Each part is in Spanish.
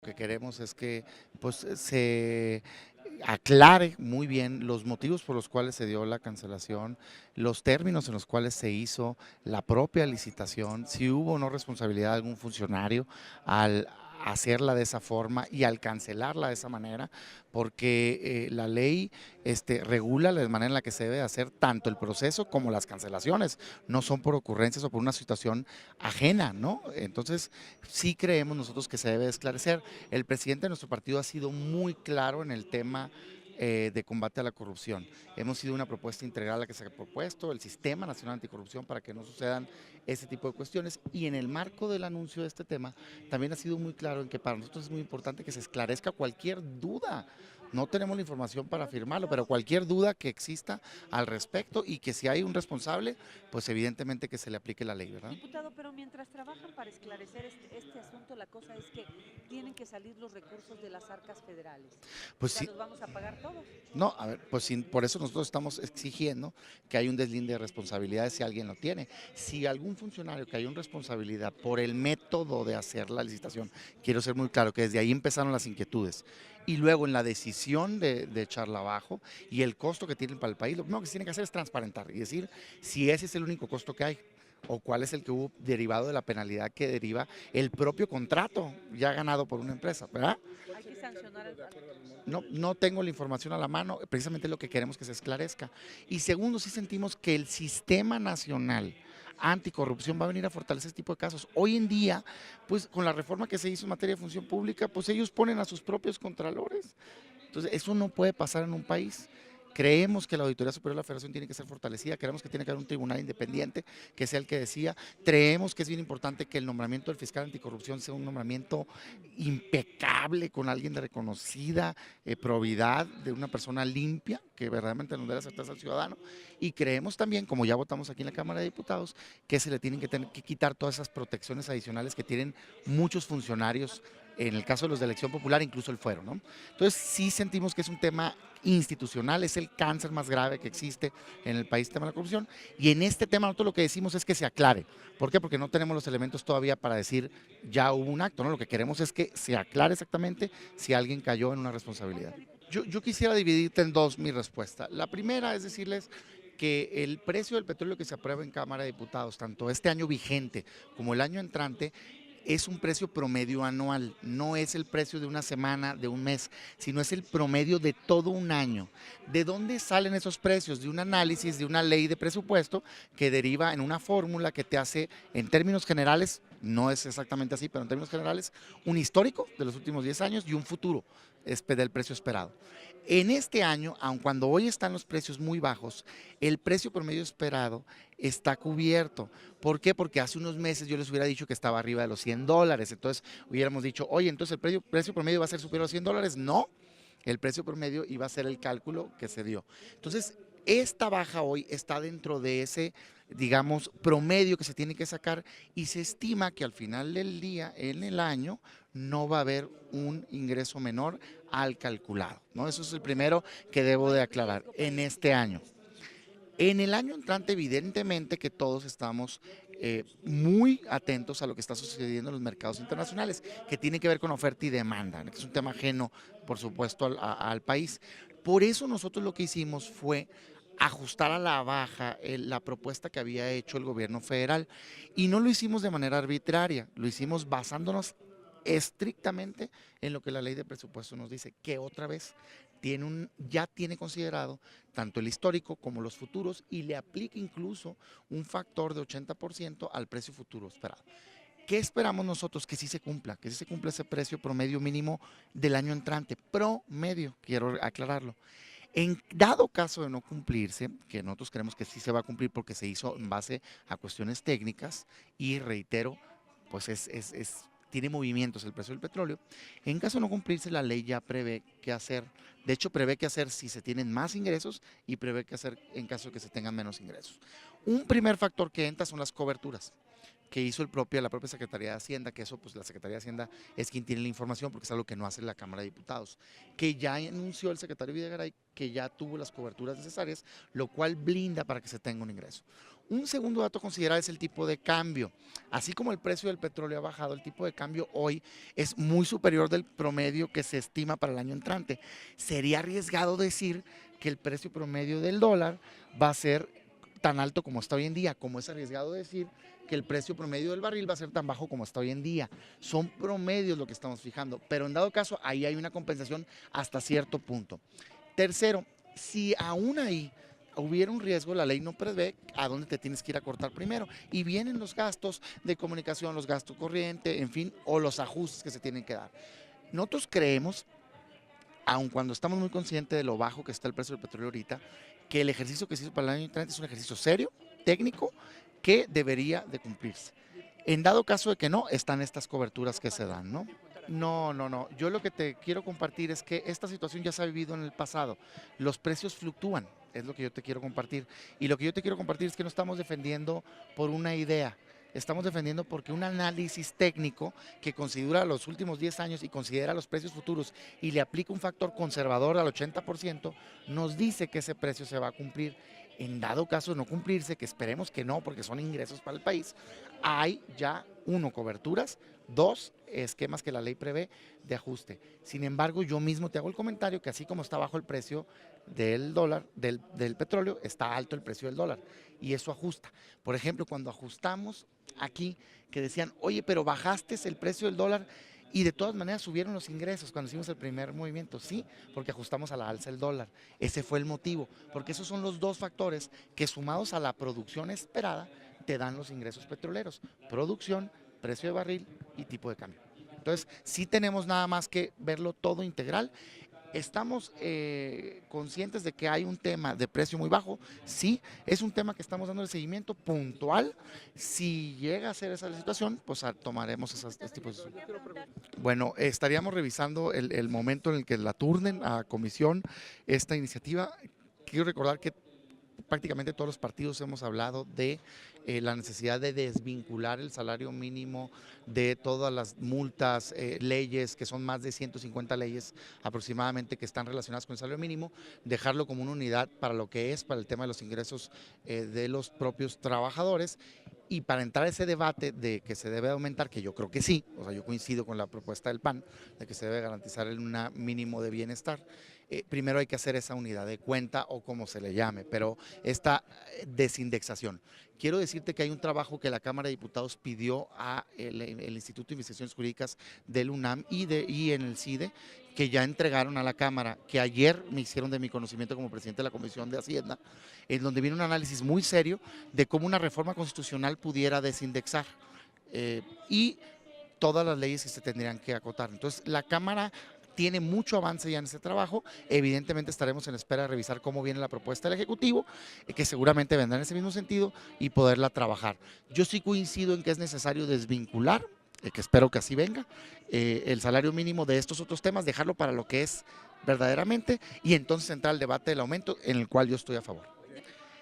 que queremos es que pues se aclare muy bien los motivos por los cuales se dio la cancelación, los términos en los cuales se hizo la propia licitación, si hubo o no responsabilidad de algún funcionario al hacerla de esa forma y al cancelarla de esa manera, porque la ley regula la manera en la que se debe hacer tanto el proceso como las cancelaciones, no son por ocurrencias o por una situación ajena, ¿no? Entonces, sí creemos nosotros que se debe esclarecer. El presidente de nuestro partido ha sido muy claro en el tema de combate a la corrupción. Hemos sido una propuesta integral a la que se ha propuesto el Sistema Nacional Anticorrupción para que no sucedan ese tipo de cuestiones, y en el marco del anuncio de este tema también ha sido muy claro en que para nosotros es muy importante que se esclarezca cualquier duda. No tenemos la información para afirmarlo, pero cualquier duda que exista al respecto, y que si hay un responsable, pues evidentemente que se le aplique la ley, ¿verdad? Diputado, pero mientras trabajan para esclarecer este asunto, la cosa es que tienen que salir los recursos de las arcas federales. O Pues sea, sí. los vamos a pagar todos. No, a ver, pues por eso nosotros estamos exigiendo que haya un deslinde de responsabilidades si alguien lo tiene. Si algún funcionario que haya una responsabilidad por el método de hacer la licitación, quiero ser muy claro que desde ahí empezaron las inquietudes, y luego en la decisión de echarla abajo y el costo que tienen para el país, lo primero que se tiene que hacer es transparentar y decir si ese es el único costo que hay, o cuál es el que hubo derivado de la penalidad que deriva el propio contrato ya ganado por una empresa, ¿verdad? Hay que sancionar No tengo la información a la mano, precisamente lo que queremos que se esclarezca. Y segundo, sí sentimos que el sistema nacional anticorrupción va a venir a fortalecer este tipo de casos. Hoy en día, pues con la reforma que se hizo en materia de función pública, pues ellos ponen a sus propios contralores. Entonces, eso no puede pasar en un país. Creemos que la Auditoría Superior de la Federación tiene que ser fortalecida, creemos que tiene que haber un tribunal independiente que sea el que decida. Creemos que es bien importante que el nombramiento del fiscal anticorrupción sea un nombramiento impecable, con alguien de reconocida probidad, de una persona limpia, que verdaderamente nos dé la certeza al ciudadano. Y creemos también, como ya votamos aquí en la Cámara de Diputados, que se le tienen que tener que quitar todas esas protecciones adicionales que tienen muchos funcionarios, en el caso de los de elección popular, incluso el fuero, ¿no? Entonces sí sentimos que es un tema institucional, es el cáncer más grave que existe en el país, el tema de la corrupción, y en este tema nosotros lo que decimos es que se aclare. ¿Por qué? Porque no tenemos los elementos todavía para decir ya hubo un acto, ¿no? Lo que queremos es que se aclare exactamente si alguien cayó en una responsabilidad. Yo quisiera dividirte en dos mi respuesta. La primera es decirles que el precio del petróleo que se aprueba en Cámara de Diputados, tanto este año vigente como el año entrante, es un precio promedio anual, no es el precio de una semana, de un mes, sino es el promedio de todo un año. ¿De dónde salen esos precios? De un análisis, de una ley de presupuesto que deriva en una fórmula que te hace, en términos generales, no es exactamente así, pero en términos generales, un histórico de los últimos 10 años y un futuro del precio esperado. En este año, aun cuando hoy están los precios muy bajos, el precio promedio esperado está cubierto. ¿Por qué? Porque hace unos meses yo les hubiera dicho que estaba arriba de los $100. Entonces hubiéramos dicho, oye, entonces el precio promedio va a ser superior a los $100. No, el precio promedio iba a ser el cálculo que se dio. Entonces, esta baja hoy está dentro de ese, digamos, promedio que se tiene que sacar, y se estima que al final del día, en el año, no va a haber un ingreso menor al calculado, ¿no? Eso es el primero que debo de aclarar en este año. En el año entrante, evidentemente que todos estamos muy atentos a lo que está sucediendo en los mercados internacionales, que tiene que ver con oferta y demanda, que es un tema ajeno, por supuesto, al país. Por eso nosotros lo que hicimos fue ajustar a la baja la propuesta que había hecho el gobierno federal, y no lo hicimos de manera arbitraria, lo hicimos basándonos estrictamente en lo que la ley de presupuesto nos dice, que otra vez ya tiene considerado tanto el histórico como los futuros, y le aplica incluso un factor de 80% al precio futuro esperado. ¿Qué esperamos nosotros? Que sí se cumpla ese precio promedio mínimo del año entrante, promedio, quiero aclararlo. En dado caso de no cumplirse, que nosotros creemos que sí se va a cumplir porque se hizo en base a cuestiones técnicas, y reitero, pues tiene movimientos el precio del petróleo. En caso de no cumplirse, la ley ya prevé qué hacer. De hecho, prevé qué hacer si se tienen más ingresos, y prevé qué hacer en caso de que se tengan menos ingresos. Un primer factor que entra son las coberturas. que hizo la propia Secretaría de Hacienda, que eso pues la Secretaría de Hacienda es quien tiene la información porque es algo que no hace la Cámara de Diputados, que ya anunció el secretario Videgaray que ya tuvo las coberturas necesarias, lo cual blinda para que se tenga un ingreso. Un segundo dato a considerar es el tipo de cambio. Así como el precio del petróleo ha bajado, el tipo de cambio hoy es muy superior del promedio que se estima para el año entrante. Sería arriesgado decir que el precio promedio del dólar va a ser tan alto como está hoy en día, como es arriesgado decir que el precio promedio del barril va a ser tan bajo como está hoy en día. Son promedios lo que estamos fijando, pero en dado caso ahí hay una compensación hasta cierto punto. Tercero, si aún ahí hubiera un riesgo, la ley no prevé a dónde te tienes que ir a cortar primero y vienen los gastos de comunicación, los gastos corrientes, en fin, o los ajustes que se tienen que dar. Nosotros creemos, aun cuando estamos muy conscientes de lo bajo que está el precio del petróleo ahorita, que el ejercicio que se hizo para el año entrante es un ejercicio serio, técnico, que debería de cumplirse. En dado caso de que no, están estas coberturas que se dan, ¿no? No. Yo lo que te quiero compartir es que esta situación ya se ha vivido en el pasado. Los precios fluctúan, es lo que yo te quiero compartir. Y lo que yo te quiero compartir es que no estamos defendiendo por una idea. Estamos defendiendo porque un análisis técnico que considera los últimos 10 años y considera los precios futuros y le aplica un factor conservador al 80%, nos dice que ese precio se va a cumplir. En dado caso de no cumplirse, que esperemos que no, porque son ingresos para el país, hay ya, uno, coberturas, dos, esquemas que la ley prevé de ajuste. Sin embargo, yo mismo te hago el comentario que así como está bajo el precio del dólar, del petróleo, está alto el precio del dólar y eso ajusta. Por ejemplo, cuando ajustamos aquí, que decían, oye, pero bajaste el precio del dólar y de todas maneras subieron los ingresos cuando hicimos el primer movimiento. Sí, porque ajustamos a la alza el dólar. Ese fue el motivo, porque esos son los dos factores que sumados a la producción esperada te dan los ingresos petroleros. Producción, precio de barril y tipo de cambio. Entonces, sí tenemos nada más que verlo todo integral. Estamos conscientes de que hay un tema de precio muy bajo, sí, es un tema que estamos dando el seguimiento puntual. Si llega a ser esa la situación, pues tomaremos esos tipos de... Bueno, estaríamos revisando el momento en el que la turnen a comisión esta iniciativa. Quiero recordar que prácticamente todos los partidos hemos hablado de la necesidad de desvincular el salario mínimo de todas las multas, leyes, que son más de 150 leyes aproximadamente que están relacionadas con el salario mínimo, dejarlo como una unidad para lo que es, para el tema de los ingresos de los propios trabajadores. Y para entrar a ese debate de que se debe aumentar, que yo creo que sí, o sea, yo coincido con la propuesta del PAN, de que se debe garantizar un mínimo de bienestar, primero hay que hacer esa unidad de cuenta o como se le llame, pero esta desindexación. Quiero decirte que hay un trabajo que la Cámara de Diputados pidió a el Instituto de Investigaciones Jurídicas del UNAM y en el CIDE, que ya entregaron a la Cámara, que ayer me hicieron de mi conocimiento como presidente de la Comisión de Hacienda, en donde viene un análisis muy serio de cómo una reforma constitucional pudiera desindexar y todas las leyes que se tendrían que acotar. Entonces, la Cámara tiene mucho avance ya en ese trabajo. Evidentemente estaremos en espera de revisar cómo viene la propuesta del Ejecutivo, que seguramente vendrá en ese mismo sentido y poderla trabajar. Yo sí coincido en que es necesario desvincular, que espero que así venga, el salario mínimo de estos otros temas, dejarlo para lo que es verdaderamente y entonces entrar al debate del aumento, en el cual yo estoy a favor.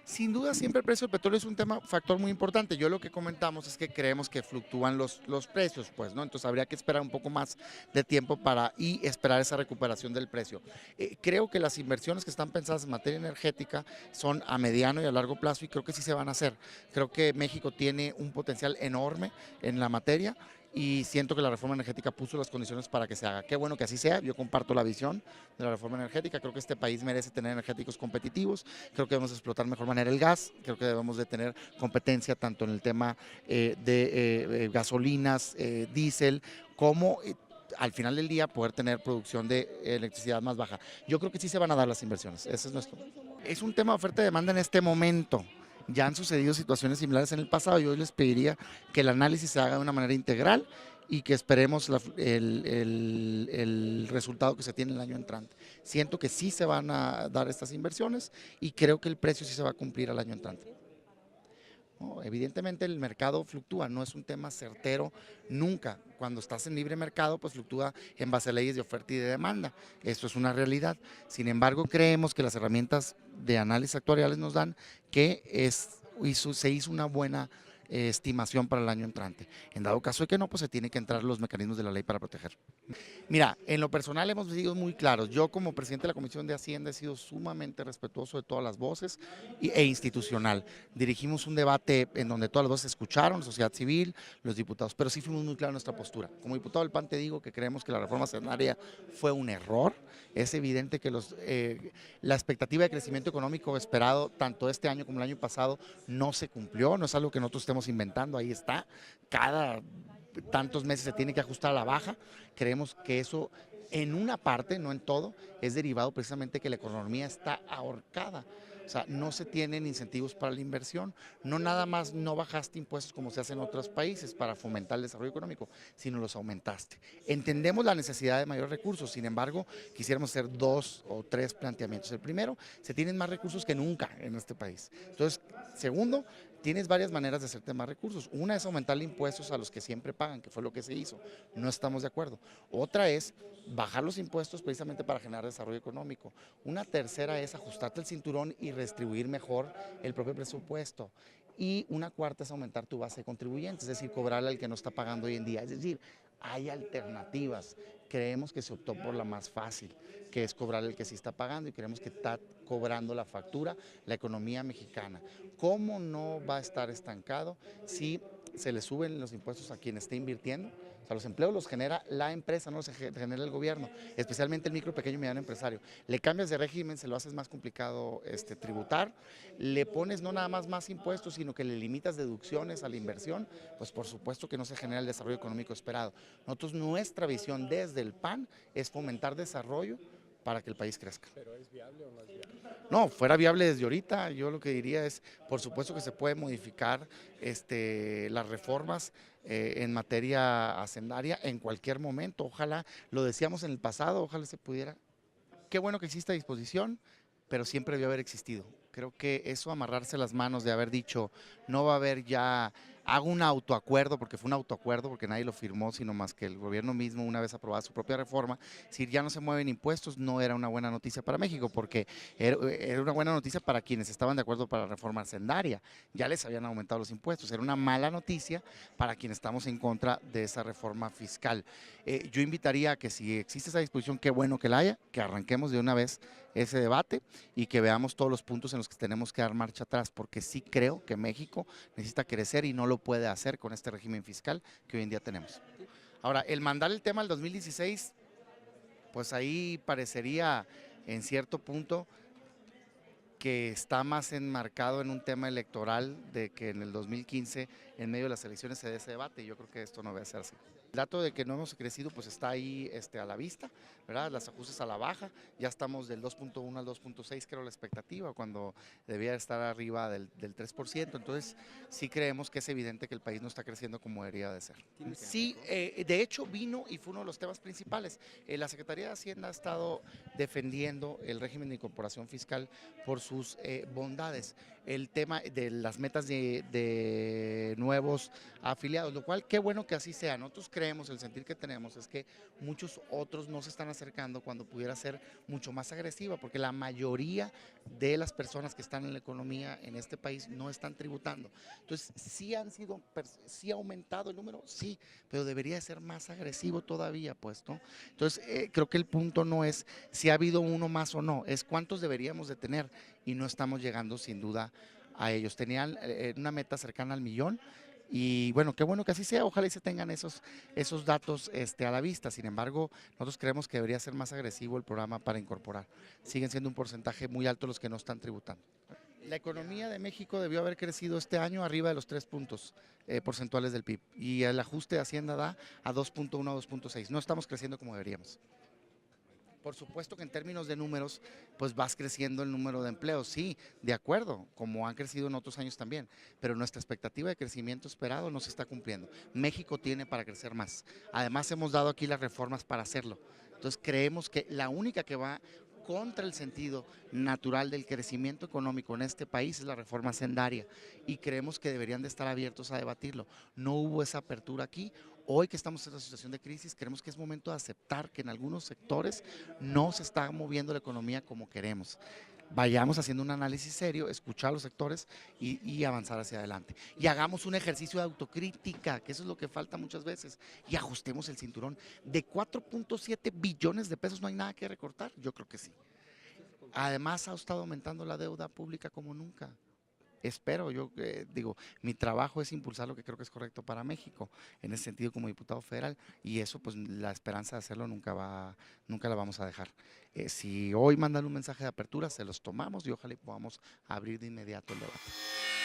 Sin duda siempre el precio del petróleo es un factor muy importante. Yo lo que comentamos es que creemos que fluctúan los precios, pues, ¿no? Entonces habría que esperar un poco más de tiempo y esperar esa recuperación del precio. Creo que las inversiones que están pensadas en materia energética son a mediano y a largo plazo y creo que sí se van a hacer. Creo que México tiene un potencial enorme en la materia y siento que la reforma energética puso las condiciones para que se haga. Qué bueno que así sea, yo comparto la visión de la reforma energética, creo que este país merece tener energéticos competitivos, creo que debemos explotar de mejor manera el gas, creo que debemos de tener competencia tanto en el tema de gasolinas, diésel, como al final del día poder tener producción de electricidad más baja. Yo creo que sí se van a dar las inversiones, ese es nuestro. Es un tema de oferta y demanda en este momento. Ya han sucedido situaciones similares en el pasado. Yo les pediría que el análisis se haga de una manera integral y que esperemos el resultado que se tiene el año entrante. Siento que sí se van a dar estas inversiones y creo que el precio sí se va a cumplir al año entrante. No, evidentemente el mercado fluctúa, no es un tema certero nunca. Cuando estás en libre mercado, pues fluctúa en base a leyes de oferta y de demanda. Esto es una realidad. Sin embargo, creemos que las herramientas de análisis actuariales nos dan que se hizo una buena estimación para el año entrante. En dado caso de que no, pues se tienen que entrar los mecanismos de la ley para proteger. Mira, en lo personal hemos sido muy claros. Yo como presidente de la Comisión de Hacienda he sido sumamente respetuoso de todas las voces e institucional. Dirigimos un debate en donde todas las voces se escucharon, la sociedad civil, los diputados, pero sí fuimos muy claros en nuestra postura. Como diputado del PAN te digo que creemos que la reforma hacendaria fue un error. Es evidente que la expectativa de crecimiento económico esperado tanto este año como el año pasado no se cumplió, no es algo que nosotros estemos inventando, ahí está. Cada tantos meses se tiene que ajustar a la baja. Creemos que eso en una parte, no en todo, es derivado precisamente que la economía está ahorcada. O sea, no se tienen incentivos para la inversión, no nada más no bajaste impuestos como se hace en otros países para fomentar el desarrollo económico, sino los aumentaste. Entendemos la necesidad de mayores recursos, sin embargo, quisiéramos hacer 2 o 3 planteamientos. El primero, se tienen más recursos que nunca en este país. Entonces, segundo, tienes varias maneras de hacerte más recursos. Una es aumentarle impuestos a los que siempre pagan, que fue lo que se hizo. No estamos de acuerdo. Otra es bajar los impuestos precisamente para generar desarrollo económico. Una tercera es ajustarte el cinturón y redistribuir mejor el propio presupuesto. Y una cuarta es aumentar tu base de contribuyentes, es decir, cobrarle al que no está pagando hoy en día. Es decir, hay alternativas. Creemos que se optó por la más fácil, que es cobrar al que sí está pagando, y creemos que está cobrando la factura la economía mexicana. ¿Cómo no va a estar estancado si se le suben los impuestos a quien esté invirtiendo? O sea, los empleos los genera la empresa, no los genera el gobierno, especialmente el micro, pequeño y mediano empresario. Le cambias de régimen, se lo haces más complicado tributar, le pones no nada más impuestos, sino que le limitas deducciones a la inversión, pues por supuesto que no se genera el desarrollo económico esperado. Nosotros, nuestra visión desde el PAN es fomentar desarrollo para que el país crezca. ¿Pero es viable o no es viable? No, fuera viable desde ahorita. Yo lo que diría es, por supuesto que se puede modificar las reformas en materia hacendaria en cualquier momento. Ojalá, lo decíamos en el pasado, ojalá se pudiera. Qué bueno que exista a disposición, pero siempre debió haber existido. Creo que eso, amarrarse las manos de haber dicho, no va a haber ya, hago un autoacuerdo, porque fue un autoacuerdo, porque nadie lo firmó, sino más que el gobierno mismo, una vez aprobada su propia reforma, si ya no se mueven impuestos, no era una buena noticia para México, porque era una buena noticia para quienes estaban de acuerdo para la reforma hacendaria, ya les habían aumentado los impuestos, era una mala noticia para quienes estamos en contra de esa reforma fiscal. Yo invitaría a que, si existe esa disposición, qué bueno que la haya, que arranquemos de una vez ese debate y que veamos todos los puntos en los que tenemos que dar marcha atrás, porque sí creo que México necesita crecer y no lo puede hacer con este régimen fiscal que hoy en día tenemos. Ahora, el mandar el tema al 2016, pues ahí parecería en cierto punto que está más enmarcado en un tema electoral de que en el 2015, en medio de las elecciones, se dé ese debate, y yo creo que esto no va a ser así. El dato de que no hemos crecido pues está ahí a la vista, ¿verdad? Las ajustes a la baja, ya estamos del 2.1 al 2.6, creo la expectativa, cuando debía estar arriba del 3%, entonces sí creemos que es evidente que el país no está creciendo como debería de ser. Sí, de hecho vino y fue uno de los temas principales. La Secretaría de Hacienda ha estado defendiendo el régimen de incorporación fiscal por sus bondades, el tema de las metas de nuevos afiliados, lo cual qué bueno que así sea. Nosotros creemos, el sentir que tenemos es que muchos otros no se están acercando cuando pudiera ser mucho más agresiva, porque la mayoría de las personas que están en la economía en este país no están tributando. Entonces, sí ha aumentado el número, sí, pero debería ser más agresivo todavía, pues, ¿no? Entonces, creo que el punto no es si ha habido uno más o no, es cuántos deberíamos de tener, y no estamos llegando sin duda a ellos. Tenían una meta cercana al 1,000,000. Y bueno, qué bueno que así sea, ojalá y se tengan esos datos a la vista. Sin embargo, nosotros creemos que debería ser más agresivo el programa para incorporar. Siguen siendo un porcentaje muy alto los que no están tributando. La economía de México debió haber crecido este año arriba de los 3 puntos porcentuales del PIB, y el ajuste de Hacienda da a 2.1 a 2.6. No estamos creciendo como deberíamos. Por supuesto que en términos de números, pues vas creciendo el número de empleos, sí, de acuerdo, como han crecido en otros años también, pero nuestra expectativa de crecimiento esperado no se está cumpliendo. México tiene para crecer más. Además, hemos dado aquí las reformas para hacerlo. Entonces, creemos que la única que va contra el sentido natural del crecimiento económico en este país es la reforma hacendaria, y creemos que deberían de estar abiertos a debatirlo. No hubo esa apertura aquí. Hoy que estamos en una situación de crisis, creemos que es momento de aceptar que en algunos sectores no se está moviendo la economía como queremos. vayamos haciendo un análisis serio, escuchar a los sectores y avanzar hacia adelante. Y hagamos un ejercicio de autocrítica, que eso es lo que falta muchas veces, y ajustemos el cinturón. De 4.7 billones de pesos no hay nada que recortar, yo creo que sí. Además ha estado aumentando la deuda pública como nunca. Espero, yo digo, mi trabajo es impulsar lo que creo que es correcto para México, en ese sentido como diputado federal, y eso pues la esperanza de hacerlo nunca la vamos a dejar. Si hoy mandan un mensaje de apertura, se los tomamos y ojalá podamos abrir de inmediato el debate.